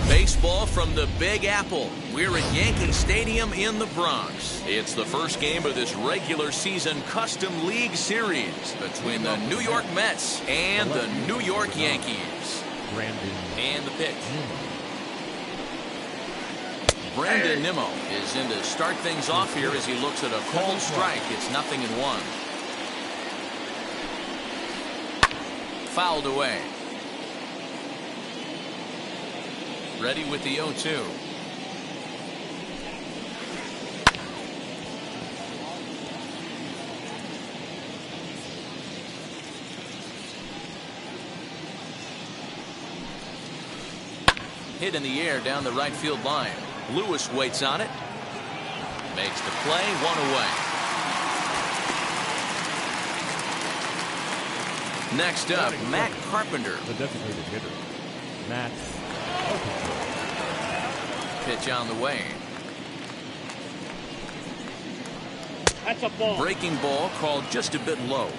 Baseball from the Big Apple. We're at Yankee Stadium in the Bronx. It's the first game of this regular season Custom League Series between the New York Mets and the New York Yankees. And the pitch. Brandon Nimmo is in to start things off here as he looks at a cold strike. It's 0-1. Fouled away. Ready with the 0-2. Hit in the air down the right field line. Lewis waits on it. Makes the play, 1 away. Next up, Matt Carpenter. The designated hitter, Matt Carpenter. Pitch on the way. That's a ball. Breaking ball called just a bit low.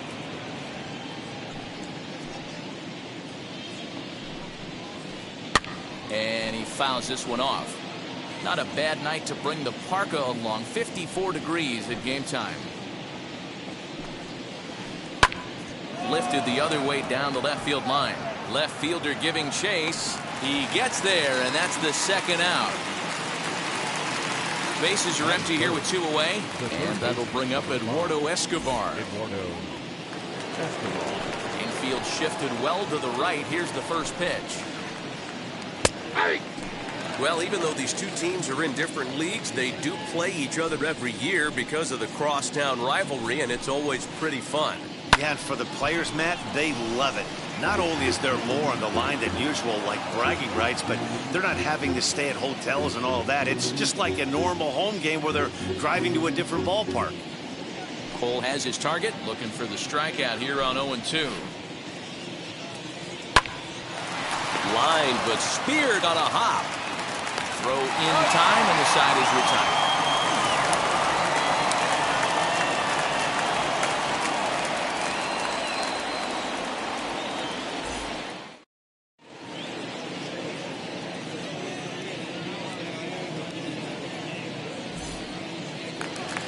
And he fouls this one off. Not a bad night to bring the parka along. 54 degrees at game time. Lifted the other way down the left field line. Left fielder giving chase. He gets there, and that's the second out. Bases are empty here with 2 away, and that'll bring up Eduardo Escobar. Infield shifted well to the right. Here's the first pitch. Well, even though these two teams are in different leagues, they do play each other every year because of the crosstown rivalry, and it's always pretty fun. Yeah, and for the players, Matt, they love it. Not only is there more on the line than usual, like bragging rights, but they're not having to stay at hotels and all that. It's just like a normal home game where they're driving to a different ballpark. Cole has his target, looking for the strikeout here on 0-2. Line, but speared on a hop. Throw in time, and the side is retired.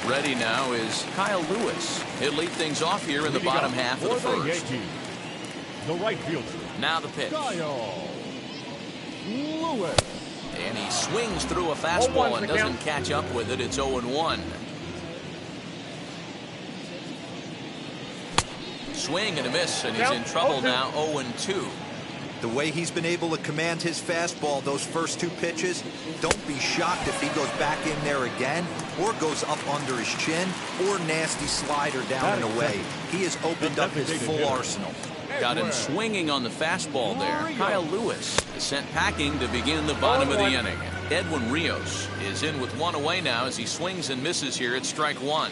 Ready now is Kyle Lewis. He'll lead things off here in the bottom half of the first. The right fielder. Now the pitch. Kyle Lewis. And he swings through a fastball and doesn't catch up with it. It's 0-1. Swing and a miss, and he's in trouble now. 0-2. The way he's been able to command his fastball those first 2 pitches, don't be shocked if he goes back in there again or goes up under his chin or nasty slider down and away. He has opened up his full arsenal. Got him swinging on the fastball there. Kyle Lewis is sent packing to begin the bottom of the inning. Edwin Rios is in with 1 away now as he swings and misses here at strike 1.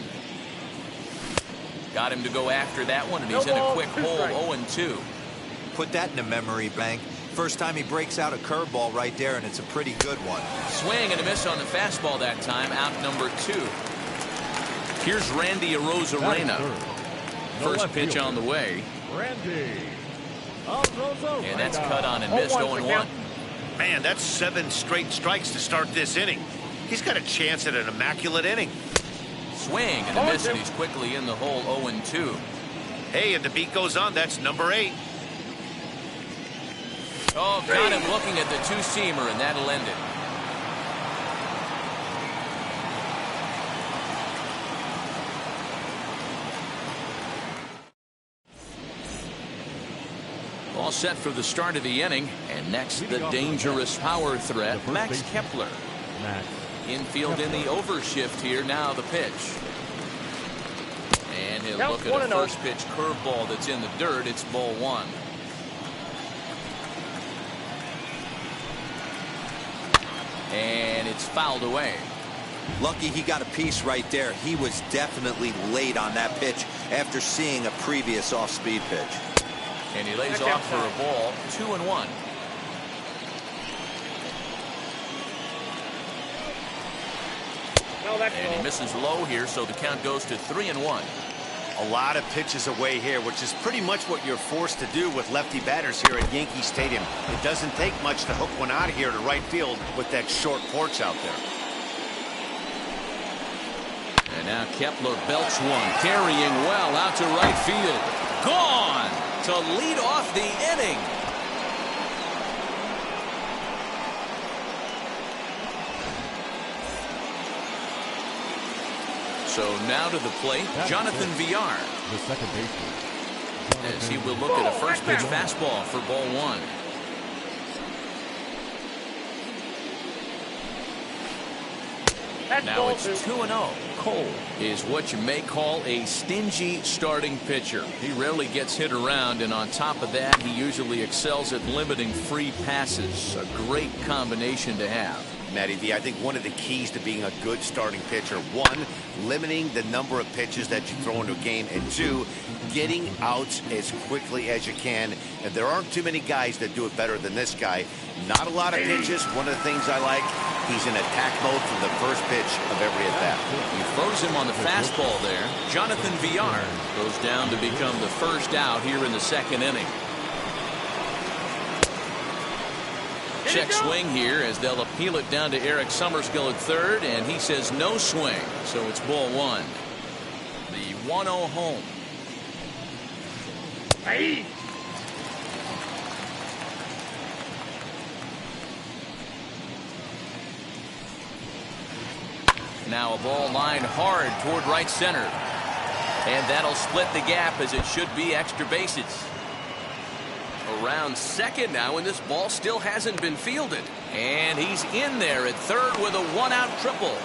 Got him to go after that one, and he's in a quick hole, 0-2. Put that in the memory bank. First time he breaks out a curveball right there, and it's a pretty good one. Swing and a miss on the fastball that time, out number 2. Here's Randy Rosarina. First pitch on the way. Randy Rosarina. And that's cut on and missed, 0-1. Man, that's 7 straight strikes to start this inning. He's got a chance at an immaculate inning. Swing and a miss, and he's quickly in the hole, 0-2. Hey, and the beat goes on. That's number 8. Oh, got him looking at the 2-seamer, and that'll end it. All set for the start of the inning, and next the dangerous power threat, Max Kepler. Infield in the overshift here. Now the pitch. And he'll look at a first pitch curveball that's in the dirt. It's ball 1. And it's fouled away. Lucky he got a piece right there. He was definitely late on that pitch after seeing a previous off-speed pitch. And he lays off for a ball, 2-1. And he misses low here, so the count goes to 3-1. A lot of pitches away here, which is pretty much what you're forced to do with lefty batters here at Yankee Stadium. It doesn't take much to hook one out of here to right field with that short porch out there. And now Kepler belts one, carrying well out to right field. Gone to lead off the inning. So now to the plate, Jonathan Villar. The second baseman. As he will look at a first pitch fastball for ball 1. Now it's 2-0. Cole is what you may call a stingy starting pitcher. He rarely gets hit around, and on top of that, he usually excels at limiting free passes. A great combination to have. Matty V, I think one of the keys to being a good starting pitcher, 1, limiting the number of pitches that you throw into a game, and 2, getting outs as quickly as you can. And there aren't too many guys that do it better than this guy. Not a lot of pitches. One of the things I like, he's in attack mode from the first pitch of every at bat. He throws him on the fastball there. Jonathan Villar goes down to become the first out here in the second inning. Check swing here as they'll appeal it down to Eric Summerskill at third, and he says no swing, so it's ball 1. The 1-0 home. Hey. Now a ball lined hard toward right center, and that'll split the gap as it should be extra bases. Around second now, and this ball still hasn't been fielded. And he's in there at third with a 1-out triple.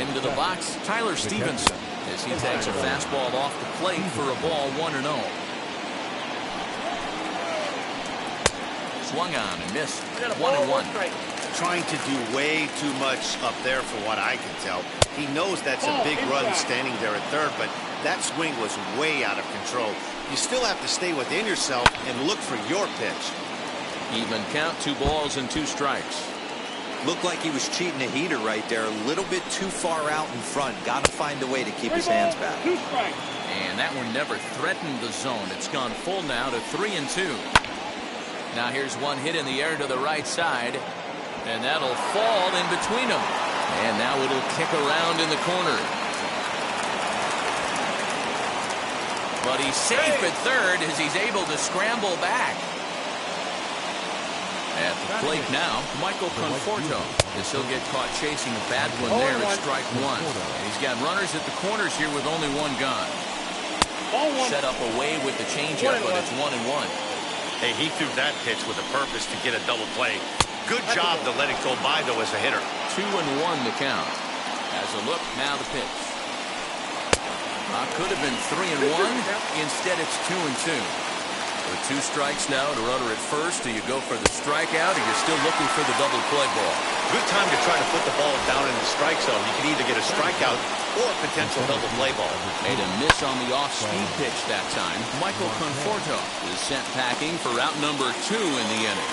Into the box, Tyler Stevenson, as he takes a fastball off the plate for a ball 1-0. Swung on and missed. 1-1. Trying to do way too much up there for what I can tell. He knows that's a big run standing there at third, but that swing was way out of control. You still have to stay within yourself and look for your pitch. Even count, 2 balls and 2 strikes. Looked like he was cheating a heater right there. A little bit too far out in front. Got to find a way to keep his hands back. And that one never threatened the zone. It's gone full now to 3-2. Now here's one hit in the air to the right side. And that'll fall in between them. And now it'll kick around in the corner. But he's safe at third as he's able to scramble back. At the plate now, Michael Conforto, as he'll get caught chasing a bad one there at strike 1. And he's got runners at the corners here with only 1 gone. Ball one. Set up away with the changeup, but it's 1-1. Hey, he threw that pitch with a purpose to get a double play. Good job to let it go by, though, as a hitter. 2-1 the count. As a look, now the pitch. Could have been 3-1. Instead, it's 2-2. With 2 strikes now and a runner at first, do you go for the strikeout or you're still looking for the double play ball? Good time to try to put the ball down in the strike zone. You can either get a strikeout or a potential double play ball. Made a miss on the off-speed pitch that time. Michael Conforto is sent packing for out number 2 in the inning.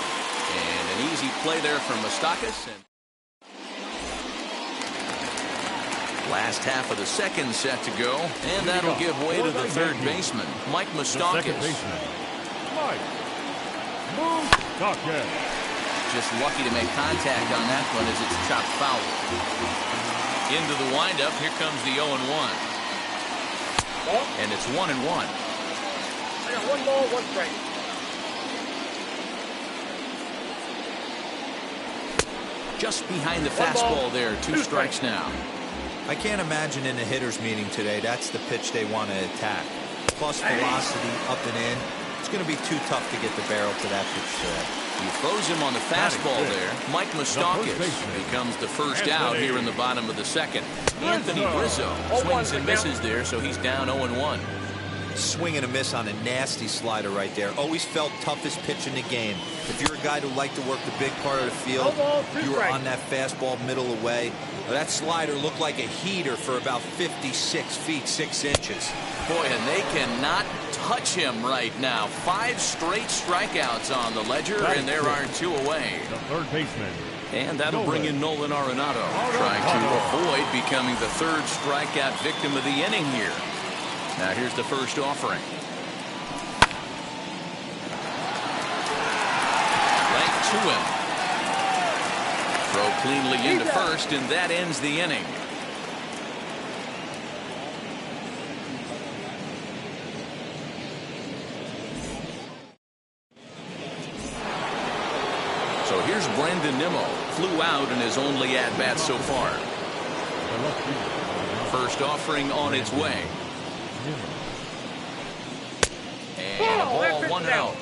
And an easy play there from Moustakas. Last half of the second set to go, and that'll give way to the third baseman, Mike Moustakas. Just lucky to make contact on that one as it's chopped foul. Into the windup, here comes the 0-1. And it's 1-1. I got 1 ball, 1 strike. Just behind the fastball there, 2 strikes now. I can't imagine in a hitter's meeting today that's the pitch they want to attack. Plus velocity up and in. It's going to be too tough to get the barrel to that pitch today. He throws him on the fastball there. Mike Moustakas becomes the first out here in the bottom of the second. Anthony Rizzo swings and misses there, so he's down 0-1. Swing and a miss on a nasty slider right there. Always felt toughest pitch in the game. If you're a guy who liked to work the big part of the field, you were on that fastball middle away. That slider looked like a heater for about 56 feet 6 inches. Boy, and they cannot touch him right now. 5 straight strikeouts on the ledger, and there are 2 away. The third baseman. And that'll bring in Nolan Arenado, trying to avoid becoming the 3rd strikeout victim of the inning here. Now here's the first offering. Right to him. Throw cleanly into first, and that ends the inning. So here's Brandon Nimmo. Flew out in his only at-bat so far. First offering on its way. And a ball, 1-0.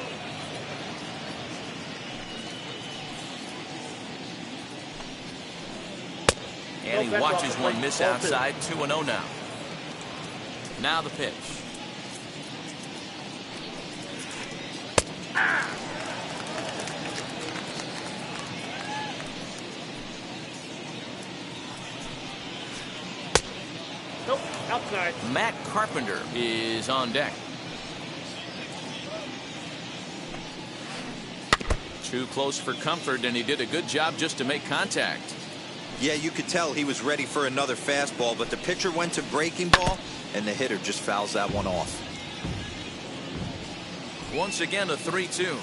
And he watches one miss outside. 2-0 now. Now the pitch. Nope, outside. Matt Carpenter is on deck. Too close for comfort, and he did a good job just to make contact. Yeah, you could tell he was ready for another fastball, but the pitcher went to breaking ball, and the hitter just fouls that one off. Once again, a 3-2.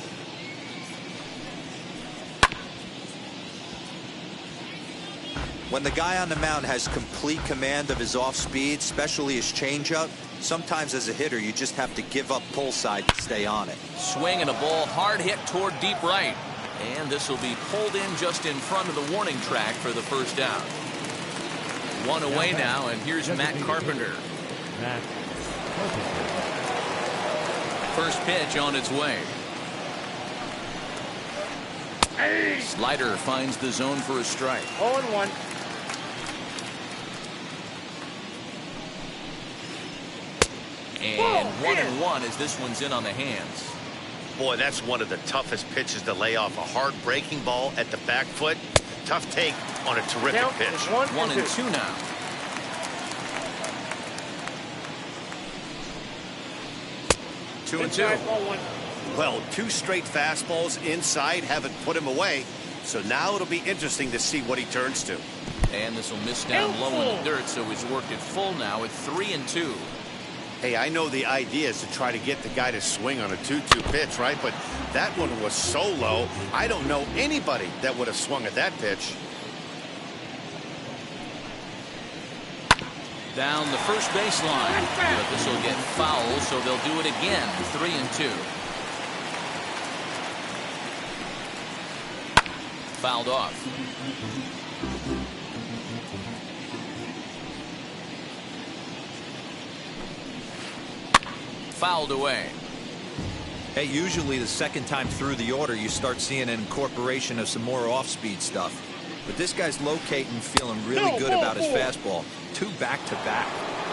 When the guy on the mound has complete command of his off speed, especially his changeup, sometimes as a hitter you just have to give up pull side to stay on it. Swing and a ball hard hit toward deep right. And this will be pulled in just in front of the warning track for the first out. 1 away now, and here's Matt Carpenter. First pitch on its way. Slider finds the zone for a strike. 0-1. And 1-1 as this one's in on the hands. Boy, that's one of the toughest pitches to lay off. A hard breaking ball at the back foot. Tough take on a terrific pitch. 1-2 now. Two and 2. Well, 2 straight fastballs inside haven't put him away. So now it'll be interesting to see what he turns to. And this will miss down low in the dirt, so he's worked it full now at 3-2. Hey, I know the idea is to try to get the guy to swing on a 2-2 pitch, right? But that one was so low, I don't know anybody that would have swung at that pitch. Down the first baseline. But this will get foul, so they'll do it again. 3-2. Fouled off. fouled away. Hey, usually the second time through the order, you start seeing an incorporation of some more off-speed stuff. But this guy's locating, feeling really good about his fastball. 2 back-to-back.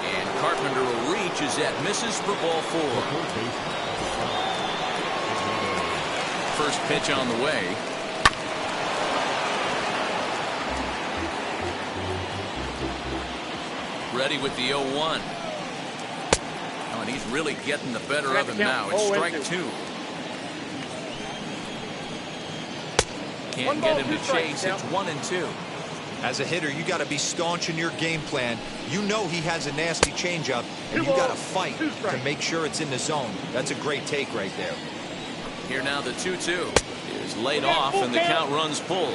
And Carpenter will reach as that misses for ball 4. First pitch on the way. Ready with the 0-1. Oh, and he's really getting the better of him now. It's strike 2. Can't get him to chase. It's 1-2. As a hitter, you got to be staunch in your game plan. You know he has a nasty changeup, and you got to fight to make sure it's in the zone. That's a great take right there. Here now the 2-2 is laid off, and the count runs full.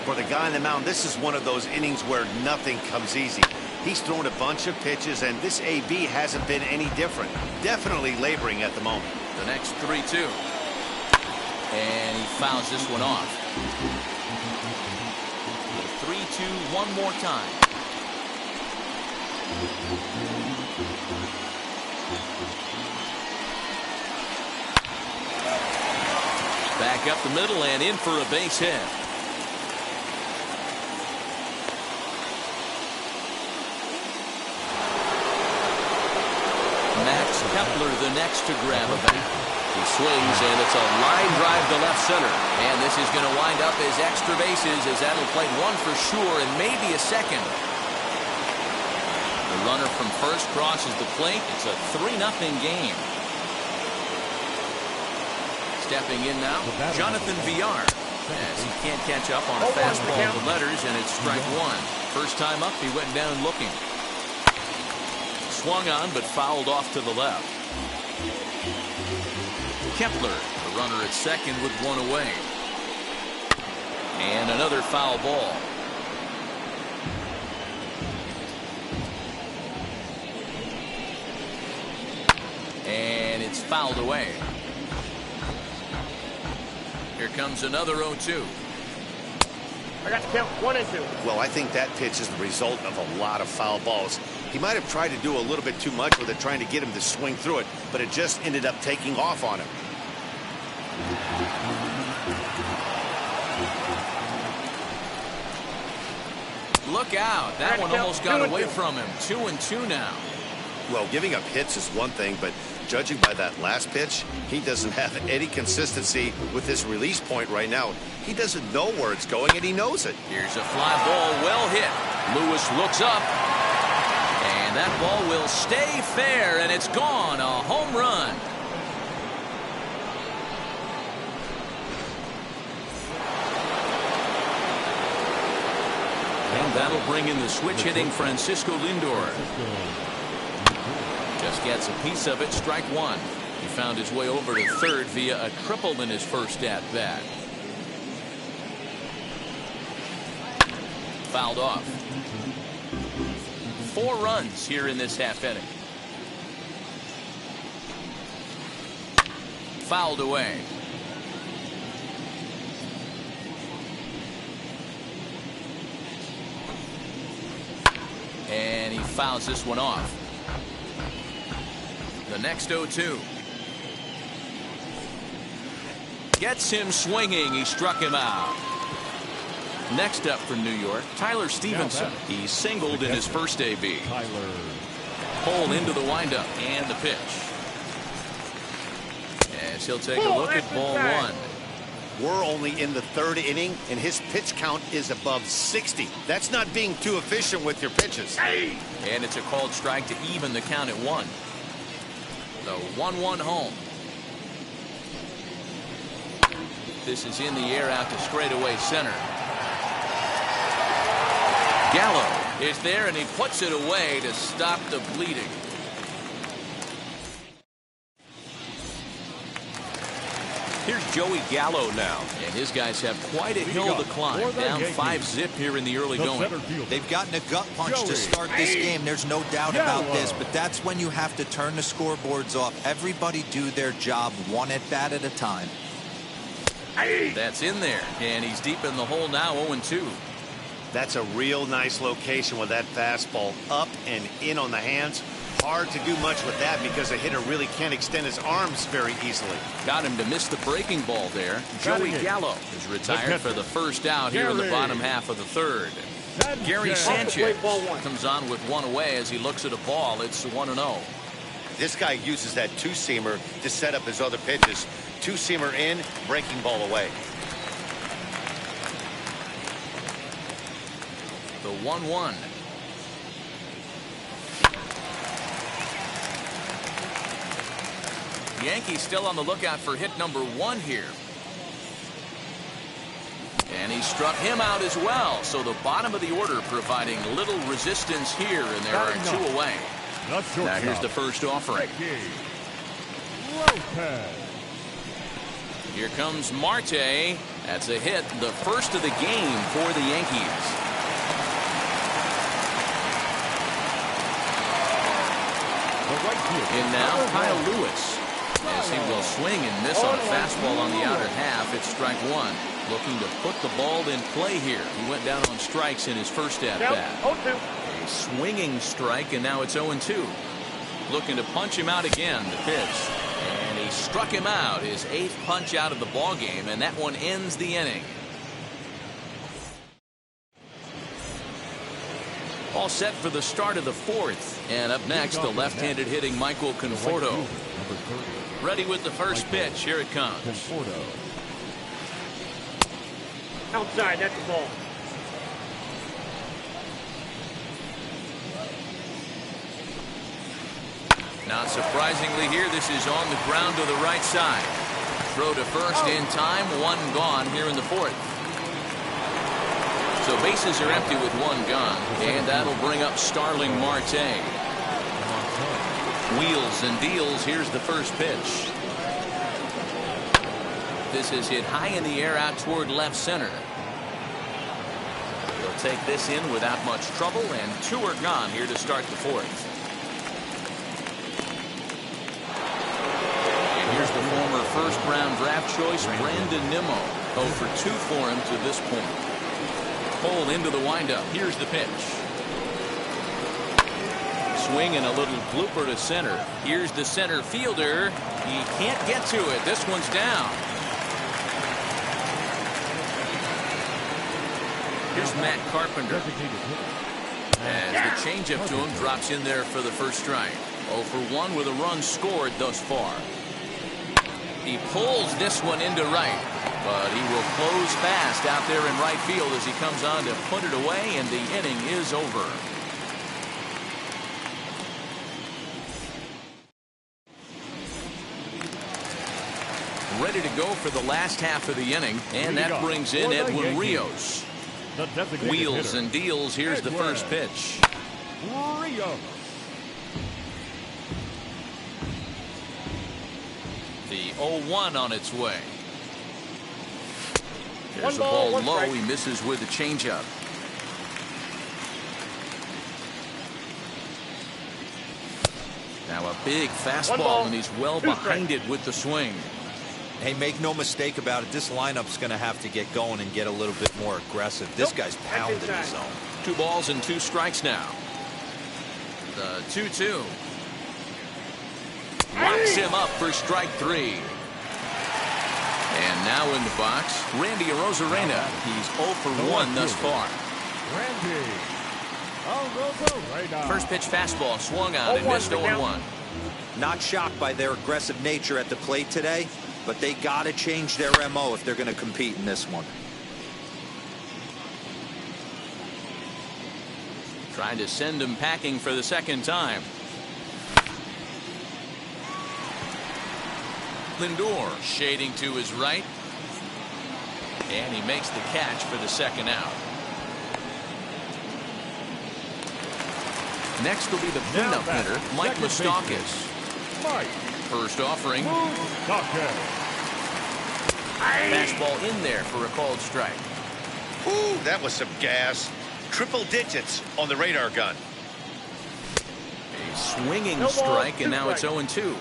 For the guy on the mound, this is one of those innings where nothing comes easy. He's thrown a bunch of pitches, and this AB hasn't been any different. Definitely laboring at the moment. The next 3-2. And he fouls this one off. 3-2 one more time. Back up the middle and in for a base hit. Kepler the next to grab a bat. He swings, and it's a line drive to left center. And this is going to wind up as extra bases, as that'll play 1 for sure and maybe a second. The runner from first crosses the plate. It's a 3-0 game. Stepping in now, Jonathan Villar, as he can't catch up on a fastball to letters, and it's strike 1. First time up, he went down looking. Swung on, but fouled off to the left. Kepler, the runner at second with 1 away. And another foul ball. And it's fouled away. Here comes another 0-2. I got to count 1 and 2. Well, I think that pitch is the result of a lot of foul balls. He might have tried to do a little bit too much with it, trying to get him to swing through it, but it just ended up taking off on him. Look out. That one almost got away from him. 2-2 now. Well, giving up hits is one thing, but judging by that last pitch, he doesn't have any consistency with his release point right now. He doesn't know where it's going, and he knows it. Here's a fly ball, well hit. Lewis looks up, and that ball will stay fair, and it's gone. A home run. And that'll bring in the switch hitting Francisco Lindor. Just gets a piece of it, strike 1. He found his way over to third via a triple in his first at bat. Fouled off. 4 runs here in this half inning. Fouled away. And he fouls this one off. The next 0-2. Gets him swinging. He struck him out. Next up from New York, Tyler Stevenson. He singled in his first AB. Pulled into the windup and the pitch. As he'll take a look at ball 1. We're only in the 3rd inning, and his pitch count is above 60. That's not being too efficient with your pitches. And it's a called strike to even the count at 1. The 1-1 home. This is in the air out to straightaway center. Gallo is there, and he puts it away to stop the bleeding. Here's Joey Gallo now, and his guys have quite a hill to climb. Down 5-zip here in the early going. They've gotten a gut punch to start this game. There's no doubt about this, but that's when you have to turn the scoreboards off. Everybody do their job 1 at bat at a time. That's in there, and he's deep in the hole now, 0-2. That's a real nice location with that fastball up and in on the hands. Hard to do much with that because a hitter really can't extend his arms very easily. Got him to miss the breaking ball there. Joey Gallo is retired for the first out here in the bottom half of the third. Gary Sanchez comes on with one away as he looks at a ball. It's 1-0. This guy uses that two-seamer to set up his other pitches. Two-seamer in, breaking ball away. The 1-1. Yankees still on the lookout for hit number 1 here. And he struck him out as well. So the bottom of the order providing little resistance here, and there are 2 away. Now here's the first offering. Here comes Marte. That's a hit, the first of the game for the Yankees. And now Kyle Lewis, as he will swing and miss on a fastball on the outer half. It's strike 1. Looking to put the ball in play here. He went down on strikes in his first at-bat. A swinging strike, and now it's 0-2. Looking to punch him out again, the pitch. And he struck him out, his 8th punch out of the ball game, and that one ends the inning. All set for the start of the 4th. And up next, the left-handed hitting Michael Conforto. Ready with the first pitch. Here it comes. Outside, that's the ball. Not surprisingly here, this is on the ground to the right side. Throw to first in time, 1 gone here in the 4th. So bases are empty with 1 gone, and that'll bring up Starling Marte. Wheels and deals. Here's the first pitch. This is hit high in the air out toward left center. They'll take this in without much trouble, and 2 are gone here to start the 4th. And here's the former first-round draft choice, Brandon Nimmo. 0 for 2 for him to this point. Pulled into the windup. Here's the pitch. Swing and a little blooper to center. Here's the center fielder. He can't get to it. This one's down. Here's Matt Carpenter. As the changeup to him drops in there for the first strike. 0 for 1 with a run scored thus far. He pulls this one into right, but he will close fast out there in right field as he comes on to put it away, and the inning is over. Ready to go for the last half of the inning, and that brings in Edwin Rios. Wheels and deals. Here's the first pitch. The 0-1 on its way. There's a ball low. He misses with the changeup. Now a big fastball, and he's well behind it with the swing. Hey, make no mistake about it. This lineup's going to have to get going and get a little bit more aggressive. This guy's pounding the zone. 2 balls and 2 strikes now. The 2-2. Locks him up for strike 3. And now in the box, Randy Rosarina. He's 0 for 1 thus far. First pitch fastball swung out and missed 0-1. Not shocked by their aggressive nature at the plate today, but they got to change their MO if they're going to compete in this one. Trying to send him packing for the second time. Lindor shading to his right. And he makes the catch for the second out. Next will be the cleanup hitter, Mike Moustakas. First offering. Fastball in there for a called strike. Ooh, that was some gas. Triple digits on the radar gun. A swinging strike, and now it's 0-2.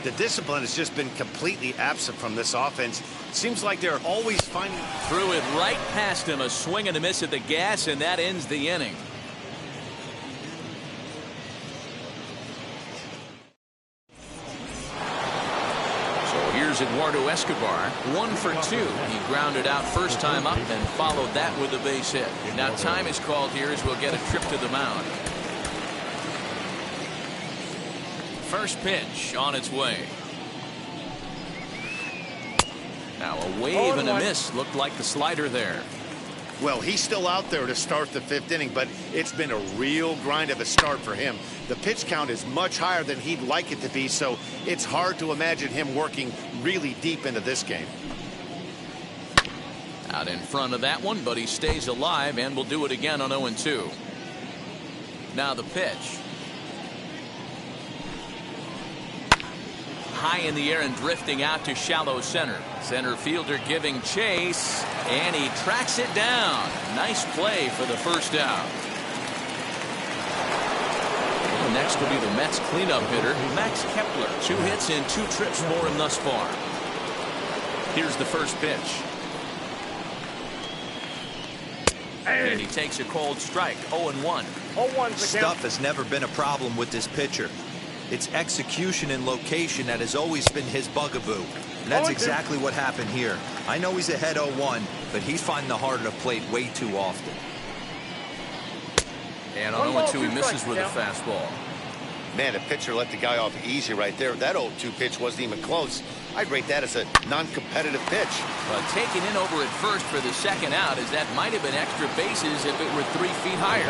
The discipline has just been completely absent from this offense. Seems like they're always finding. Threw it right past him, a swing and a miss at the gas, and that ends the inning. Here's Eduardo Escobar, 1 for 2. He grounded out first time up and followed that with a base hit. Now time is called here as we'll get a trip to the mound. First pitch on its way. Now a wave and a miss. Looked like the slider there. Well, he's still out there to start the 5th inning, but it's been a real grind of a start for him. The pitch count is much higher than he'd like it to be, so it's hard to imagine him working really deep into this game. Out in front of that one, but he stays alive and will do it again on 0-2. Now the pitch. High in the air and drifting out to shallow center. Center fielder giving chase, and he tracks it down. Nice play for the first out. Well, next will be the Mets cleanup hitter, Max Kepler. 2 hits in 2 trips for him thus far. Here's the first pitch. And he takes a cold strike. 0-1. 0-1's the Stuff count. has never been a problem with this pitcher. It's execution and location that has always been his bugaboo. And that's exactly what happened here. I know he's ahead 0-1, but he's finding the heart of the plate way too often. And on 0-2, he misses with a fastball. Man, the pitcher let the guy off easy right there. That 0-2 pitch wasn't even close. I'd rate that as a non-competitive pitch. But taken in over at first for the second out, as that might have been extra bases if it were 3 feet higher.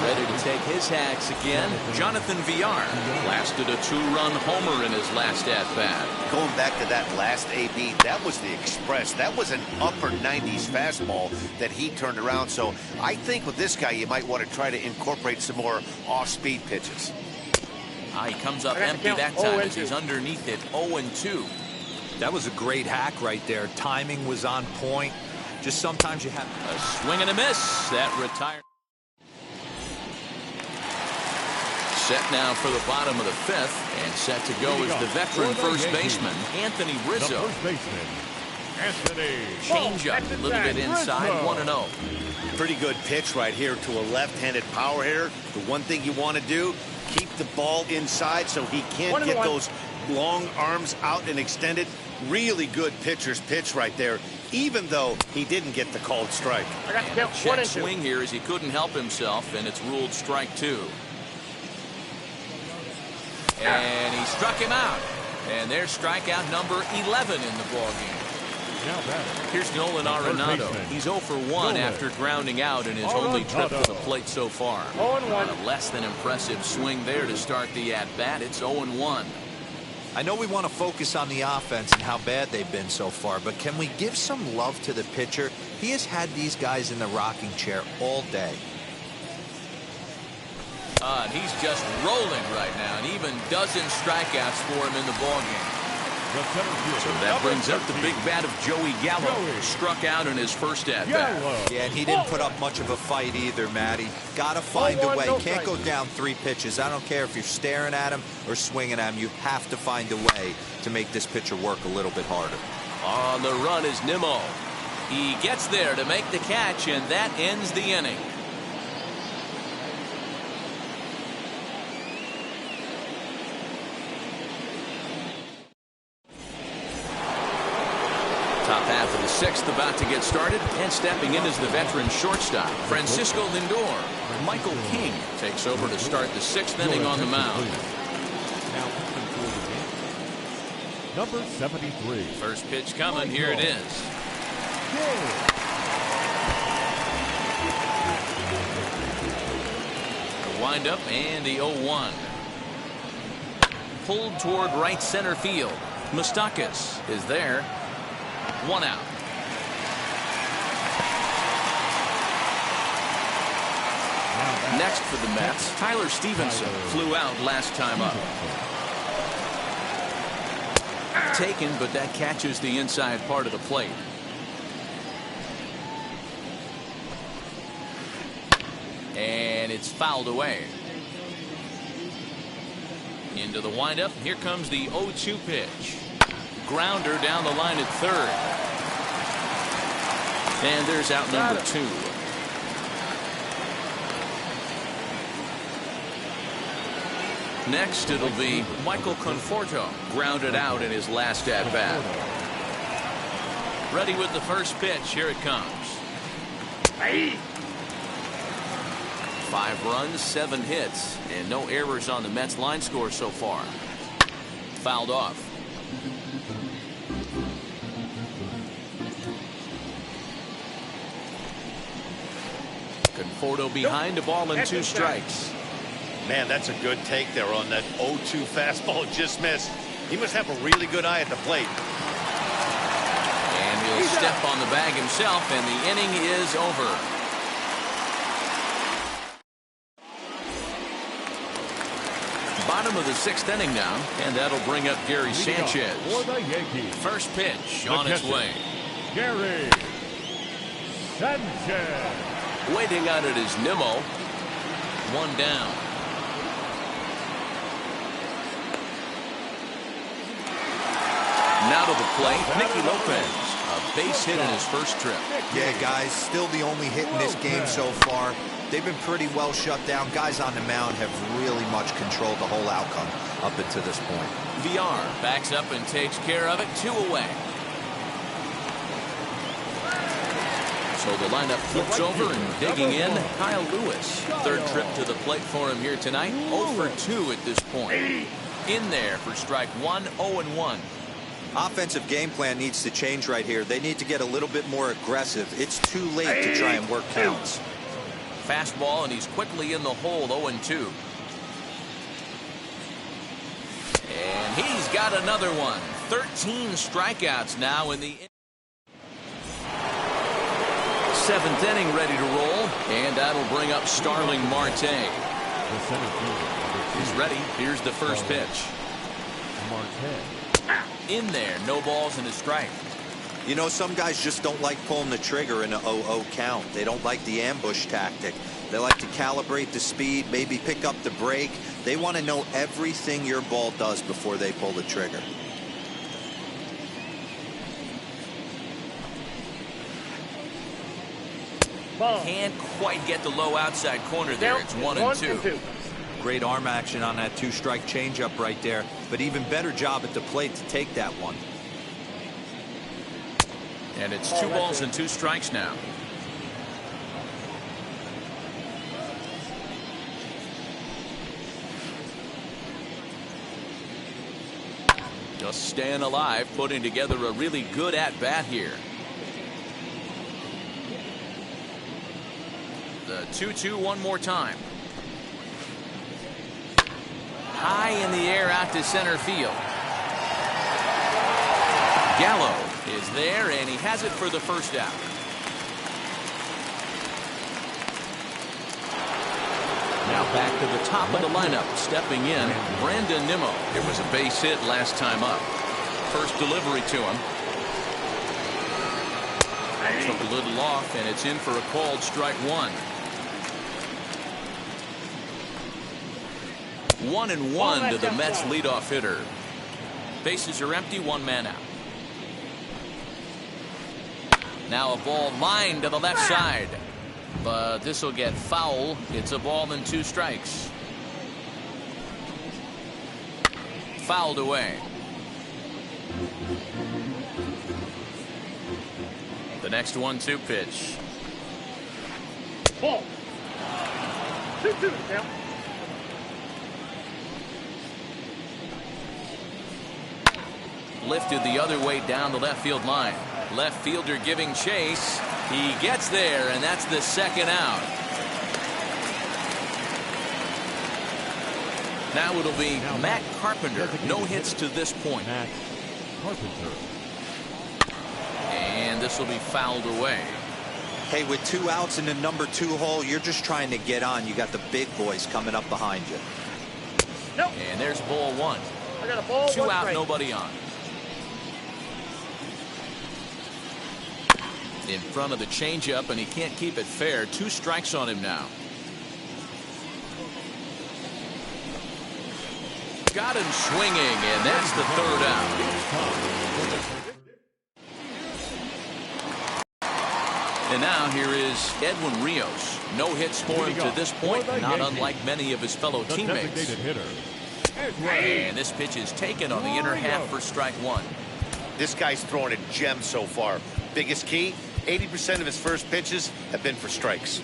Ready to take his hacks again, Jonathan Villar. Blasted a 2-run homer in his last at-bat. Going back to that last AB, that was the express. That was an upper 90s fastball that he turned around. So I think with this guy, you might want to try to incorporate some more off-speed pitches. He comes up empty that time as he's underneath it. 0-2. That was a great hack right there. Timing was on point. Just sometimes you have a swing and a miss. That retired. Set now for the bottom of the 5th, and set to go is the veteran first baseman, Anthony Rizzo. Change up a little bit inside, 1-0. Pretty good pitch right here to a left-handed power hitter. The one thing you want to do, keep the ball inside so he can't get those long arms out and extended. Really good pitcher's pitch right there, even though he didn't get the called strike. I got to count check swing here as he couldn't help himself, and it's ruled strike 2. And he struck him out. And there's strikeout number 11 in the ballgame. Here's Nolan Arenado. He's 0 for 1 after grounding out in his only trip to the plate so far. 0-1. A less than impressive swing there to start the at-bat. It's 0-1. I know we want to focus on the offense and how bad they've been so far, but can we give some love to the pitcher? He has had these guys in the rocking chair all day. And he's just rolling right now, and even dozen strikeouts for him in the ballgame. So that brings up the big bat of Joey Gallo. Struck out in his first at-bat. Yeah, and he didn't put up much of a fight either, Matty. Got to find a way. Can't go down 3 pitches. I don't care if you're staring at him or swinging at him. You have to find a way to make this pitcher work a little bit harder. On the run is Nimmo. He gets there to make the catch, and that ends the inning. Top half of the 6th about to get started, and stepping in is the veteran shortstop, Francisco Lindor. Michael King takes over to start the 6th inning on the mound. Number 73. First pitch coming, here it is. The windup and the 0-1. Pulled toward right center field. Moustakas is there. 1 out. Next for the Mets, Tyler Stevenson flew out last time up. Taken, but that catches the inside part of the plate. And it's fouled away. Into the windup. Here comes the 0-2 pitch. Grounder down the line at third. And there's out number 2. Next, it'll be Michael Conforto, grounded out in his last at-bat. Ready with the first pitch. Here it comes. 5 runs, 7 hits, and no errors on the Mets line score so far. Fouled off. Conforto behind, a ball and 2 strikes. Man, that's a good take there on that 0-2 fastball just missed. He must have a really good eye at the plate. And he'll step on the bag himself, and the inning is over. Bottom of the 6th inning now, and that'll bring up Gary Sanchez. For the Yankees. First pitch on its way. Gary Sanchez. Waiting on it is Nimmo. 1 down. Now to the plate, Nicky Lopez. A base hit in his first trip. Yeah, guys, still the only hit in this game so far. They've been pretty well shut down. Guys on the mound have really much controlled the whole outcome up until this point. VR backs up and takes care of it. 2 away. So the lineup flips over, and digging in, Kyle Lewis. 3rd trip to the plate for him here tonight. 0 for 2 at this point. In there for strike 1, 0-1. Offensive game plan needs to change right here. They need to get a little bit more aggressive. It's too late to try and work counts. Fastball, and he's quickly in the hole, 0-2. And he's got another one. 13 strikeouts now in the 7th inning, ready to roll, and that'll bring up Starling Marte. He's ready. Here's the first pitch. In there, no balls and a strike. You know, some guys just don't like pulling the trigger in an 0-0 count. They don't like the ambush tactic. They like to calibrate the speed, maybe pick up the brake. They want to know everything your ball does before they pull the trigger. Can't quite get the low outside corner there. It's 1-2. Great arm action on that 2-strike changeup right there, but even better job at the plate to take that one. And it's 2 balls and 2 strikes now. Just staying alive, putting together a really good at-bat here. The 2-2 one more time. High in the air out to center field. Gallo is there, and he has it for the first out. Now back to the top of the lineup. Stepping in, Brandon Nimmo. It was a base hit last time up. First delivery to him. Took a little off, and it's in for a called strike 1. 1-1 to the Mets leadoff hitter. Bases are empty, 1 man out. Now a ball lined to the left side, but this will get foul. It's a ball and 2 strikes. Fouled away. The next 1-2 pitch. Ball. 2-2 now. Lifted the other way down the left field line. Left fielder giving chase. He gets there, and that's the 2nd out. Now it'll be Matt Carpenter. No hits to this point. Matt Carpenter. And this will be fouled away. Hey, with 2 outs in the number 2 hole, you're just trying to get on. You got the big boys coming up behind you. Nope. And there's ball 1. I got a ball. 2 1 out, strike. nobody on. In front of the changeup, and he can't keep it fair. 2 strikes on him now. Got him swinging, and that's the 3rd out. And now here is Edwin Rios. No hits for him to this point, not unlike many of his fellow The teammates. designated hitter, And this pitch is taken on the inner half for strike one. This guy's throwing a gem so far. Biggest key, 80% of his first pitches have been for strikes.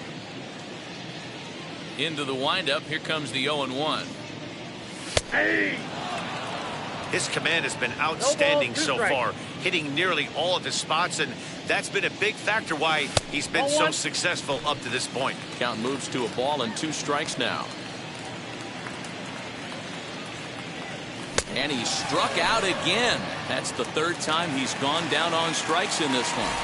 Into the windup, here comes the 0-1. His command has been outstanding so far, hitting nearly all of his spots, and that's been a big factor why he's been so successful up to this point. Count moves to a ball and 2 strikes now. And he struck out again. That's the 3rd time he's gone down on strikes in this one.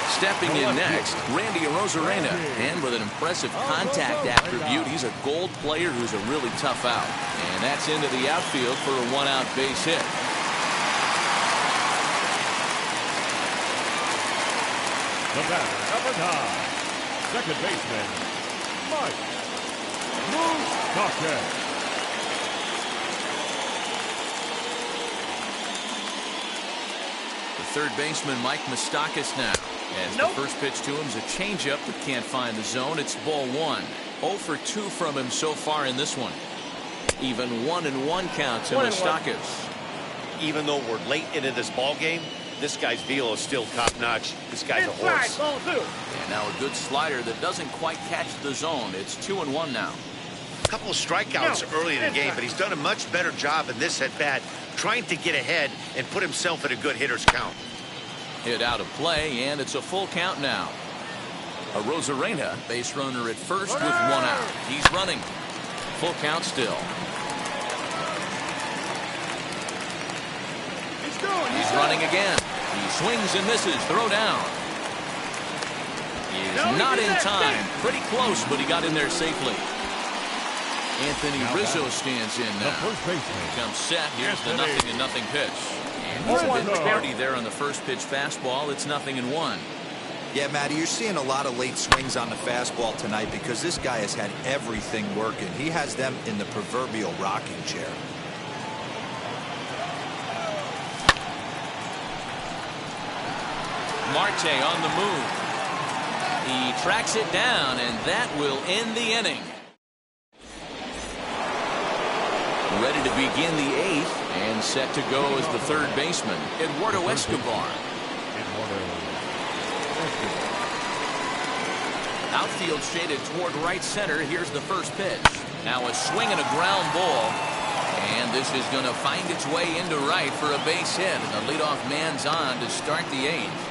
Stepping in next, Randy Rosarina, and with an impressive contact attribute, he's a gold player who's a really tough out. And that's into the outfield for a 1-out base hit. The batter, number 9, second baseman, Mike Sanchez. The third baseman, Mike Moustakas now. As the first pitch to him is a changeup that can't find the zone. It's ball 1. 0 for 2 from him so far in this one. Even 1-1 count to Moustakas. Even though we're late into this ball game, this guy's velo is still top notch. This guy's a horse. And now a good slider that doesn't quite catch the zone. It's 2-1 now. A couple of strikeouts early in the game, but he's done a much better job in this at bat, trying to get ahead and put himself in a good hitter's count. Hit out of play, and it's a full count now. A Rosarina, base runner at first with 1 out. He's running. Full count still. He's running again. He swings and misses. Throw down. He is not in time. Pretty close, but he got in there safely. Anthony Rizzo stands in now. Comes set. Here's the 0-0 pitch. And he's a bit tardy there on the first pitch fastball. It's 0-1. Yeah, Matty, you're seeing a lot of late swings on the fastball tonight because this guy has had everything working. He has them in the proverbial rocking chair. Marte on the move. He tracks it down, and that will end the inning. Ready to begin the 8th, and set to go as the third baseman, Eduardo Escobar. Outfield shaded toward right center. Here's the first pitch. Now a swing and a ground ball. And this is going to find its way into right for a base hit. And the leadoff man's on to start the 8th.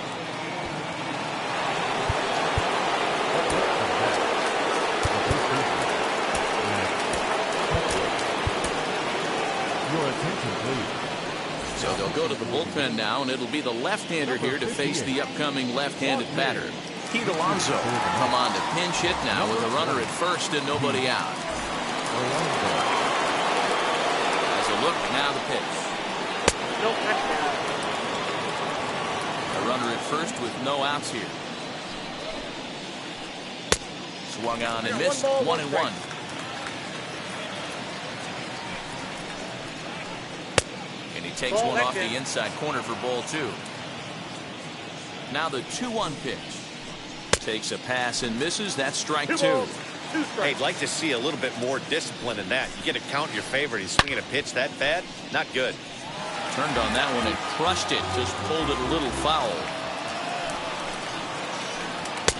So they'll go to the bullpen now, and it'll be the left-hander here to face the upcoming left-handed batter. Pete Alonso come on to pinch hit now with a runner at first and nobody out. As a look, now the pitch. A runner at first with no outs here. Swung on and missed. 1-1. And he takes one off the inside corner for ball 2. Now the 2-1 pitch. Takes a pass and misses. That's strike 2. Hey, I'd like to see a little bit more discipline in that. You get a count in your favor. He's swinging a pitch that bad. Not good. Turned on that one and crushed it. Just pulled it a little foul.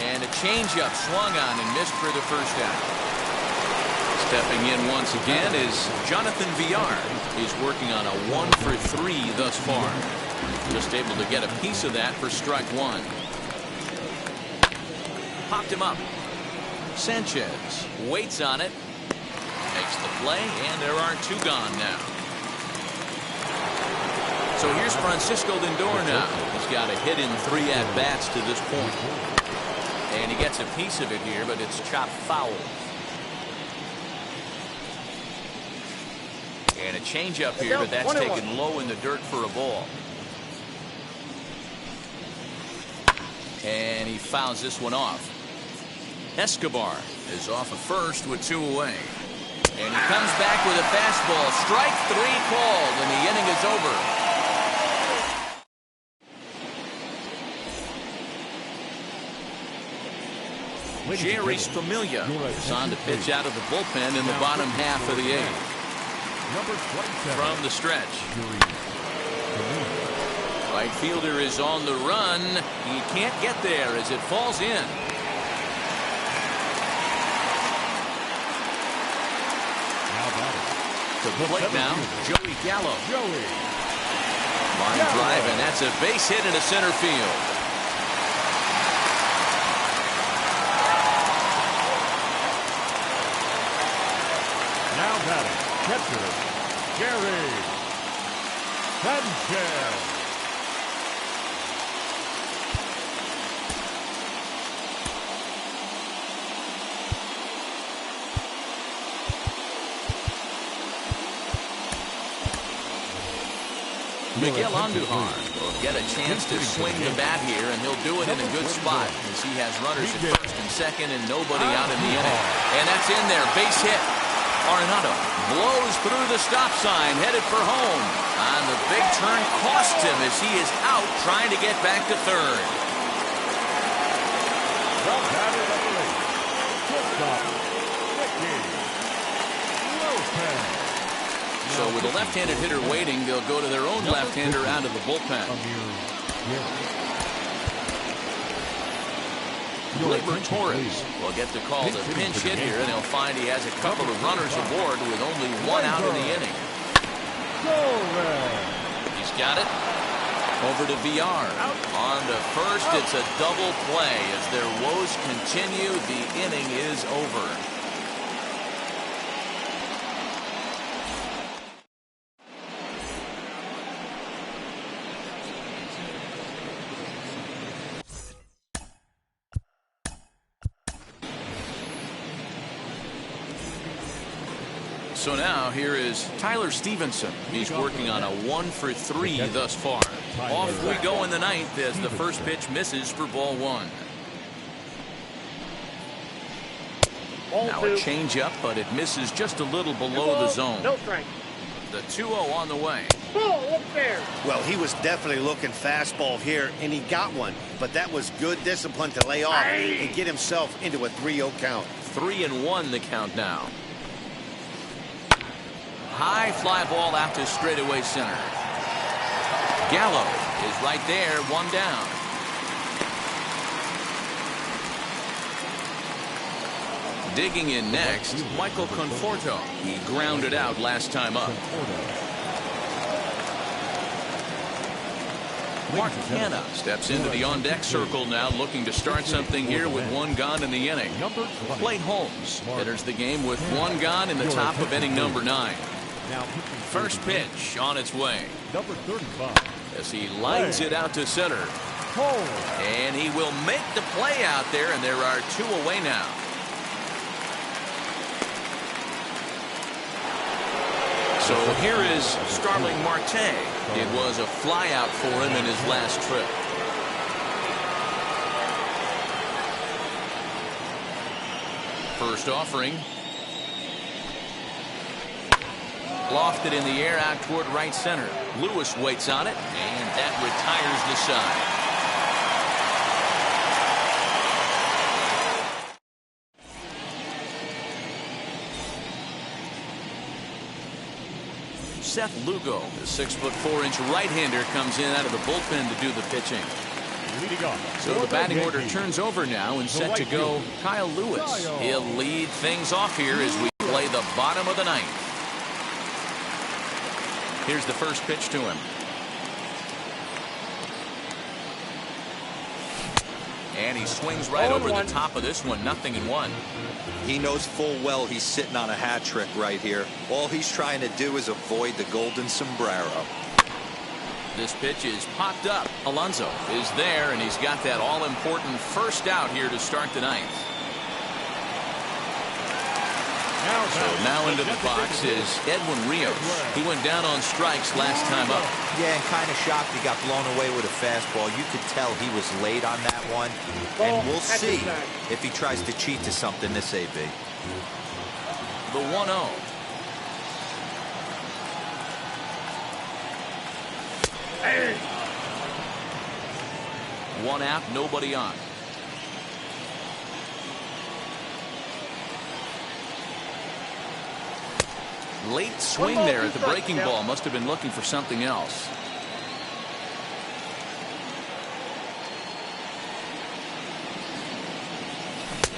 And a changeup swung on and missed for the first out. Stepping in once again is Jonathan Villar. He's working on a 1 for 3 thus far. Just able to get a piece of that for strike 1. Popped him up. Sanchez waits on it. Makes the play, and there are 2 gone now. So here's Francisco Lindor now. He's got a hit in 3 at-bats to this point. And he gets a piece of it here, but it's chopped foul. And a changeup here, but that's taken low in the dirt for a ball. And he fouls this one off. Escobar is off at first with 2 away. And he comes back with a fastball. Strike 3 called, and the inning is over. Jerry Familia is on to pitch out of the bullpen in the bottom half of the 8th. Number 27. From the stretch. Right fielder is on the run. He can't get there as it falls in. To the plate now, Joey Gallo. Line drive, and that's a base hit into center field. Now batting, catcher, Gary Sanchez. Miguel Andujar will get a chance to swing the bat here, and he'll do it in a good spot as he has runners at first and second and nobody out in the inning. And that's in there, base hit. Arenado blows through the stop sign, headed for home. And the big turn costs him as he is out trying to get back to third. So with a left-handed hitter waiting, they'll go to their own left-hander out of the bullpen. Gleyber Torres will get the call to pinch hit here, and he'll find he has a couple of runners aboard with only one out in the inning. He's got it. Over to VR. On to first, it's a double play. As their woes continue, the inning is over. So now here is Tyler Stevenson. He's working on a 1-for-3 thus far. Off we go in the ninth as the first pitch misses for ball one. Now a changeup, but it misses just a little below the zone. No strike. The 2-0 on the way. Ball up there. Well, he was definitely looking fastball here, and he got one. But that was good discipline to lay off and get himself into a 3-0 count. 3-1 the count now. High fly ball out to straightaway center. Gallo is right there, one down. Digging in next, Michael Conforto. He grounded out last time up. Mark Hanna steps into the on-deck circle now, looking to start something here with one gone in the inning. Plate Holmes enters the game with one gone in the top of inning number 9. First pitch on its way. Number 35. As he lines it out to center. And he will make the play out there, and there are 2 away now. So here is Starling Marte. It was a flyout for him in his last trip. First offering. Lofted in the air out toward right center. Lewis waits on it, and that retires the side. Seth Lugo, the 6'4" right-hander, comes in out of the bullpen to do the pitching. So the batting order turns over now, and set to go Kyle Lewis. He'll lead things off here as we play the bottom of the ninth. Here's the first pitch to him. And he swings right over the top of this one. 0-1. He knows full well he's sitting on a hat trick right here. All he's trying to do is avoid the golden sombrero. This pitch is popped up. Alonso is there, and he's got that all-important first out here to start the ninth. So now into the box is Edwin Rios. He went down on strikes last time up. Yeah, and kind of shocked he got blown away with a fastball. You could tell he was late on that one. And we'll see if he tries to cheat to something this AB. The 1-0. Hey. One out, nobody on. Late swing there at the breaking ball. Must have been looking for something else.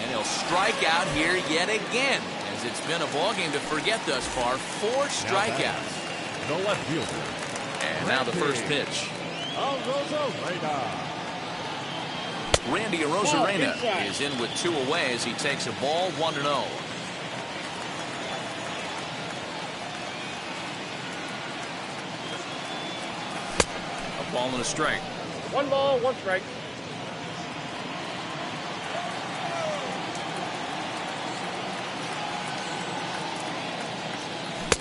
And he'll strike out here yet again, as it's been a ball game to forget thus far. 4 strikeouts. The left fielder. And now the first pitch. Randy Rosarina is in with 2 away as he takes a ball 1-0. A ball and a strike. 1 ball, 1 strike.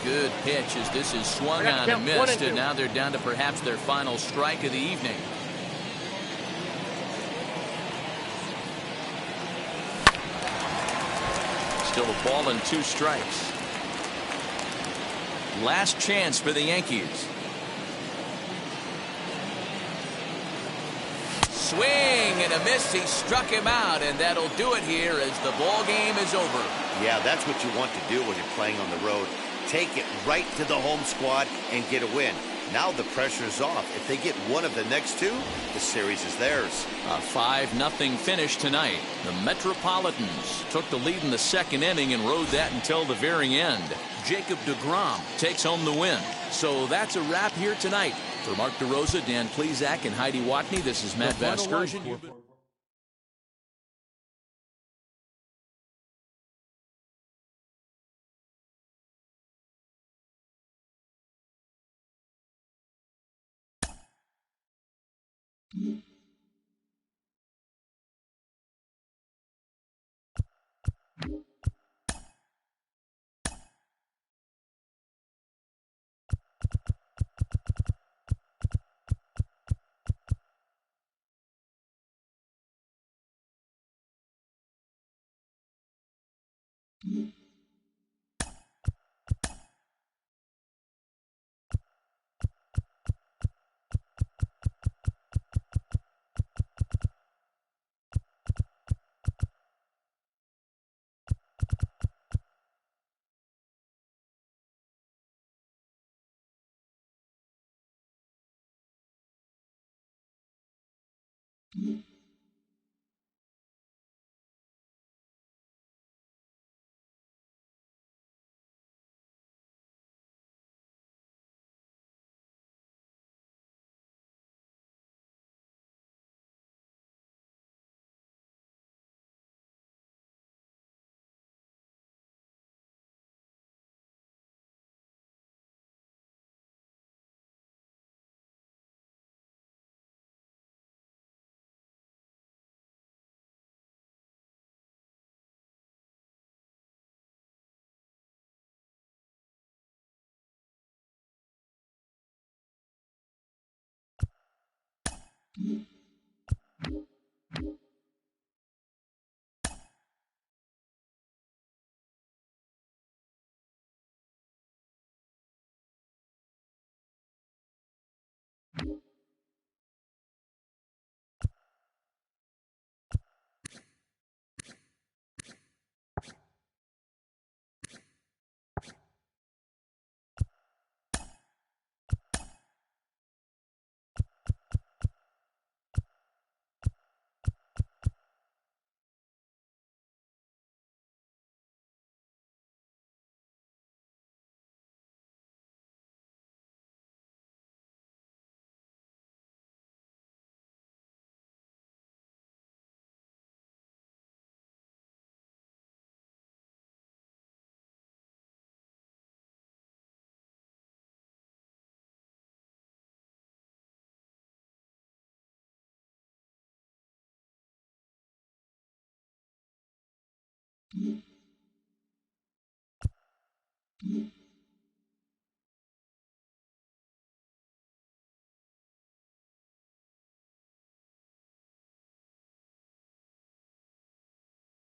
Good pitch as this is swung on and missed, and now they're down to perhaps their final strike of the evening. Still a ball and 2 strikes. Last chance for the Yankees. Swing and a miss. He struck him out, and that'll do it here as the ball game is over. Yeah, that's what you want to do when you're playing on the road. Take it right to the home squad and get a win. Now the pressure's off. If they get one of the next 2, the series is theirs. A 5-0 finish tonight. The Metropolitans took the lead in the 2nd inning and rode that until the very end. Jacob deGrom takes home the win. So that's a wrap here tonight. For Mark DeRosa, Dan Plesac, and Heidi Watney, this is Matt Vasgersian. Mm-hmm.